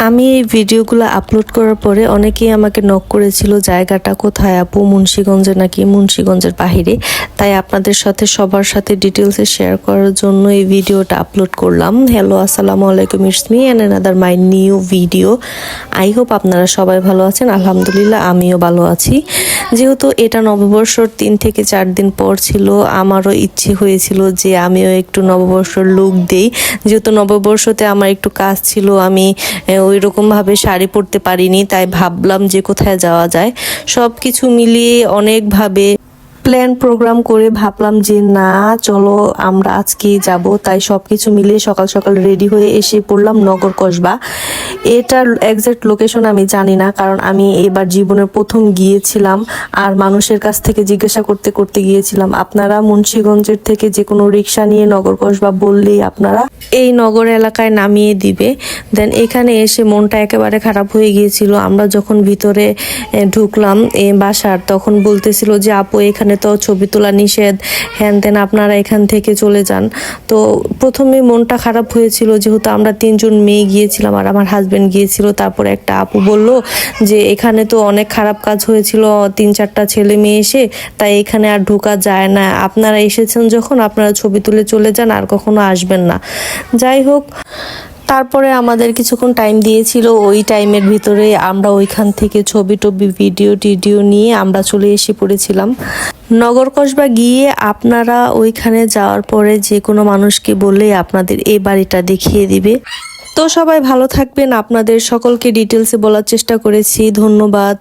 আমি এই ভিডিওগুলো আপলোড করার পরে অনেকেই আমাকে নক করেছিল জায়গাটা কোথায় আপু, মুন্সিগঞ্জে নাকি মুন্সিগঞ্জের বাহিরে। তাই আপনাদের সাথে সবার সাথে ডিটেলসে শেয়ার করার জন্য এই ভিডিওটা আপলোড করলাম। হ্যালো, আসসালামু আলাইকুম, it's me and another my new video. I hope আপনারা সবাই ভালো আছেন। আলহামদুলিল্লাহ আমিও ভালো আছি। যেহেতু এটা নববর্ষর 3 থেকে 4 দিন পর ছিল, আমারও ইচ্ছে হয়েছিল যে আমিও একটু নববর্ষর লুক দেই। যেহেতু নববর্ষতে আমার একটু কাজ ছিল, আমি ওই রকমভাবে শাড়ি পরতে পারিনি, তাই ভাবলাম যে কোথায় যাওয়া যায়। সব কিছু মিলিয়ে অনেকভাবে প্ল্যান প্রোগ্রাম করে ভাবলাম যে না চলো আমরা আজকেই যাব। তাই সবকিছু মিলিয়ে সকাল সকাল রেডি হয়ে এসে পড়লাম নগর কসবা। এটার এক্সাক্ট লোকেশন আমি জানি না, কারণ আমি এবার জীবনের প্রথম গিয়েছিলাম আর মানুষের কাছ থেকে জিজ্ঞাসা করতে করতে গিয়েছিলাম। আপনারা মুন্সিগঞ্জের থেকে যে কোনো রিক্সা নিয়ে নগর কসবা বললেই আপনারা এই নগর এলাকায় নামিয়ে দিবে। দেন এখানে এসে মনটা একেবারে খারাপ হয়ে গিয়েছিল। আমরা যখন ভিতরে ঢুকলাম বাসার, তখন বলতেছিল যে আপু এখানে তো ছবি তোলা নিষেধ, হ্যান তেন, আপনারা এখান থেকে চলে যান। তো প্রথমে মনটা খারাপ হয়েছিল, যেহেতু আমরা 3 জন মেয়ে গিয়েছিলাম আর আমার হাজবেন্ড গিয়েছিল। তারপরে একটা আপু বলল যে এখানে তো অনেক খারাপ কাজ হয়েছিল 3-4টা ছেলে মেয়ে এসে, তাই এখানে আর ঢোকা যায় না, আপনারা এসেছেন যখন আপনারা ছবি তুলে চলে যান, আর কখনো আসবেন না। যাই হোক, তারপরে আমাদের কিছুক্ষণ টাইম দিয়েছিল, ওই টাইমের ভিতরে আমরা ওইখান থেকে ছবি টবি ভিডিও নিয়ে আমরা চলে এসে পড়েছিলাম নগর কসবা। গিয়ে আপনারা ওইখানে যাওয়ার পরে যে কোনো মানুষকে বললেই আপনাদের এই বাড়িটা দেখিয়ে দিবে। তো সবাই ভালো থাকবেন, আপনাদের সকলকে ডিটেলসে বলার চেষ্টা করেছি। ধন্যবাদ।